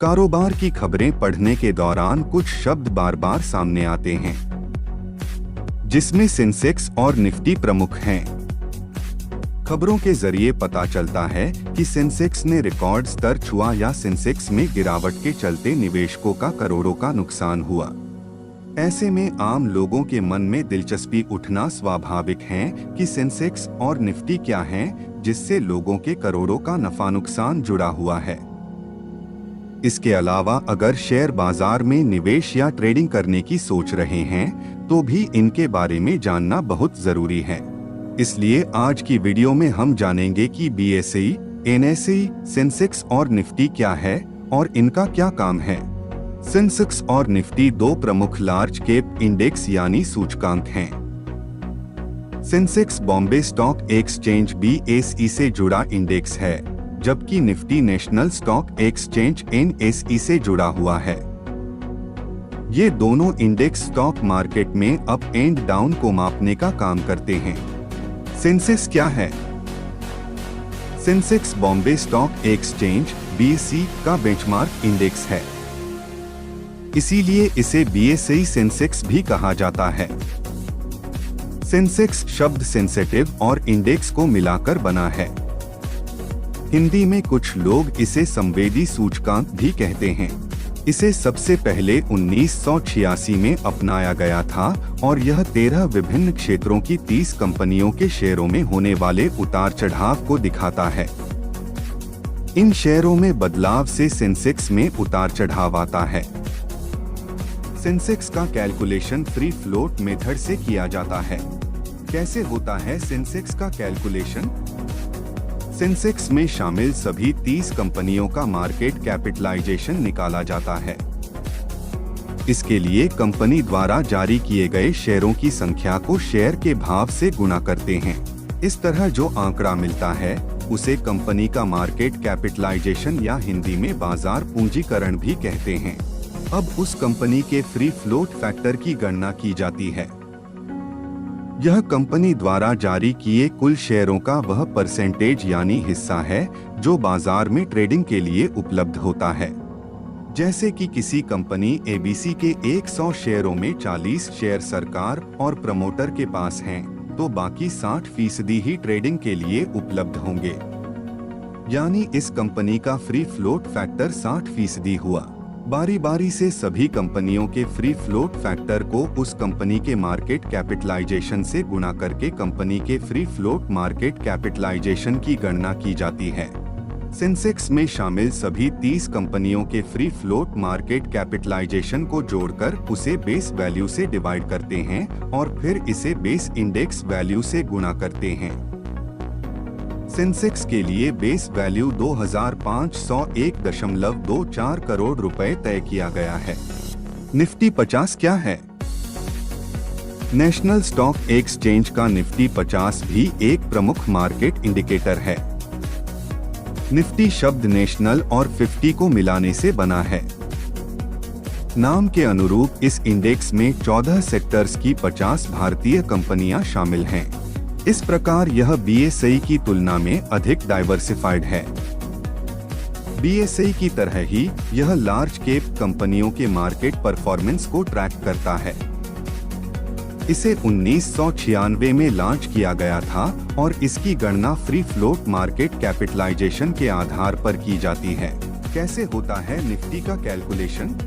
कारोबार की खबरें पढ़ने के दौरान कुछ शब्द बार बार सामने आते हैं, जिसमें सेंसेक्स और निफ्टी प्रमुख हैं। खबरों के जरिए पता चलता है कि सेंसेक्स ने रिकॉर्ड स्तर छुआ या सेंसेक्स में गिरावट के चलते निवेशकों का करोड़ों का नुकसान हुआ। ऐसे में आम लोगों के मन में दिलचस्पी उठना स्वाभाविक है कि सेंसेक्स और निफ्टी क्या हैं, जिससे लोगों के करोड़ों का नफा नुकसान जुड़ा हुआ है। इसके अलावा अगर शेयर बाजार में निवेश या ट्रेडिंग करने की सोच रहे हैं तो भी इनके बारे में जानना बहुत जरूरी है। इसलिए आज की वीडियो में हम जानेंगे कि बीएसई, एनएसई, सेंसेक्स और निफ्टी क्या है और इनका क्या काम है। सेंसेक्स और निफ्टी दो प्रमुख लार्ज कैप इंडेक्स यानी सूचकांक हैं। Sensex Bombay stock exchange BSE से जुड़ा इंडेक्स है, जबकि Nifty national stock exchange NSE से जुड़ा हुआ है। ये दोनों इंडेक्स स्टॉक मार्केट में अप एंड डाउन को मापने का काम करते हैं। सेंसेक्स क्या है? Sensex Bombay stock exchange BSE का बेंचमार्क इंडेक्स है, इसीलिए इसे BSE सेंसेक्स भी कहा जाता है। सेंसेक्स शब्द सेंसिटिव और इंडेक्स को मिलाकर बना है। हिंदी में कुछ लोग इसे संवेदी सूचकांक भी कहते हैं। इसे सबसे पहले 1986 में अपनाया गया था और यह 13 विभिन्न क्षेत्रों की 30 कंपनियों के शेयरों में होने वाले उतार चढ़ाव को दिखाता है। इन शेयरों में बदलाव से सेंसेक्स में उतार चढ़ाव आता है। सेंसेक्स का कैलकुलेशन फ्री फ्लोट मेथड से किया जाता है। कैसे होता है सेंसेक्स का कैलकुलेशन? सेंसेक्स में शामिल सभी 30 कंपनियों का मार्केट कैपिटलाइजेशन निकाला जाता है। इसके लिए कंपनी द्वारा जारी किए गए शेयरों की संख्या को शेयर के भाव से गुणा करते हैं। इस तरह जो आंकड़ा मिलता है उसे कंपनी का मार्केट कैपिटलाइजेशन या हिंदी में बाजार पूंजीकरण भी कहते हैं। अब उस कंपनी के फ्री फ्लोट फैक्टर की गणना की जाती है। यह कंपनी द्वारा जारी किए कुल शेयरों का वह परसेंटेज यानी हिस्सा है जो बाजार में ट्रेडिंग के लिए उपलब्ध होता है। जैसे कि किसी कंपनी ABC के 100 शेयरों में 40 शेयर सरकार और प्रमोटर के पास हैं, तो बाकी 60% ही ट्रेडिंग के लिए उपलब्ध होंगे। यानी इस कंपनी का फ्री फ्लोट फैक्टर 60% हुआ। बारी बारी से सभी कंपनियों के फ्री फ्लोट फैक्टर को उस कंपनी के मार्केट कैपिटलाइजेशन से गुणा करके कंपनी के फ्री फ्लोट मार्केट कैपिटलाइजेशन की गणना की जाती है। सेंसेक्स में शामिल सभी 30 कंपनियों के फ्री फ्लोट मार्केट कैपिटलाइजेशन को जोड़कर उसे बेस वैल्यू से डिवाइड करते हैं और फिर इसे बेस इंडेक्स वैल्यू से गुणा करते हैं। सेंसेक्स के लिए बेस वैल्यू 2501.24 करोड़ रुपए तय किया गया है। निफ्टी 50 क्या है? नेशनल स्टॉक एक्सचेंज का निफ्टी 50 भी एक प्रमुख मार्केट इंडिकेटर है। निफ्टी शब्द नेशनल और 50 को मिलाने से बना है। नाम के अनुरूप इस इंडेक्स में 14 सेक्टर्स की 50 भारतीय कंपनियां शामिल हैं। इस प्रकार यह BSE की तुलना में अधिक डाइवर्सिफाइड है। BSE की तरह ही यह लार्ज कैप कंपनियों के मार्केट परफॉर्मेंस को ट्रैक करता है। इसे 1996 में लॉन्च किया गया था और इसकी गणना फ्री फ्लोट मार्केट कैपिटलाइजेशन के आधार पर की जाती है। कैसे होता है निफ्टी का कैलकुलेशन?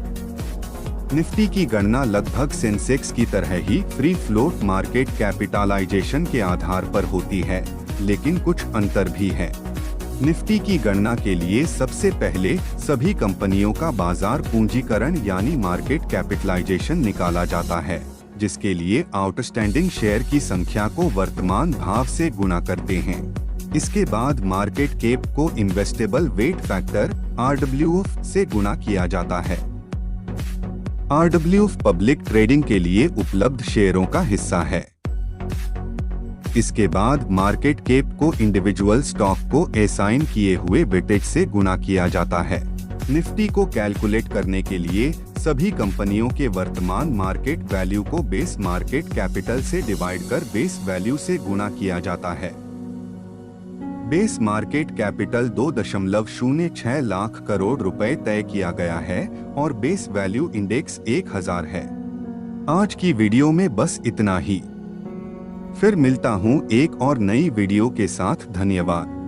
निफ्टी की गणना लगभग सेंसेक्स की तरह ही फ्री फ्लोट मार्केट कैपिटलाइजेशन के आधार पर होती है, लेकिन कुछ अंतर भी है। निफ्टी की गणना के लिए सबसे पहले सभी कंपनियों का बाजार पूंजीकरण यानी मार्केट कैपिटलाइजेशन निकाला जाता है, जिसके लिए आउटस्टैंडिंग शेयर की संख्या को वर्तमान भाव से गुणा करते हैं। इसके बाद मार्केट कैप को इन्वेस्टेबल वेट फैक्टर RWF से गुणा किया जाता है। RWF पब्लिक ट्रेडिंग के लिए उपलब्ध शेयरों का हिस्सा है। इसके बाद मार्केट कैप को इंडिविजुअल स्टॉक को असाइन किए हुए वेटेज से गुणा किया जाता है। निफ्टी को कैलकुलेट करने के लिए सभी कंपनियों के वर्तमान मार्केट वैल्यू को बेस मार्केट कैपिटल से डिवाइड कर बेस वैल्यू से गुणा किया जाता है। Base market capital 2.06 lakh crore रुपए तय किया गया है और बेस वैल्यू इंडेक्स 1000 है। आज की वीडियो में बस इतना ही। फिर मिलता हूँ एक और नई वीडियो के साथ। धन्यवाद।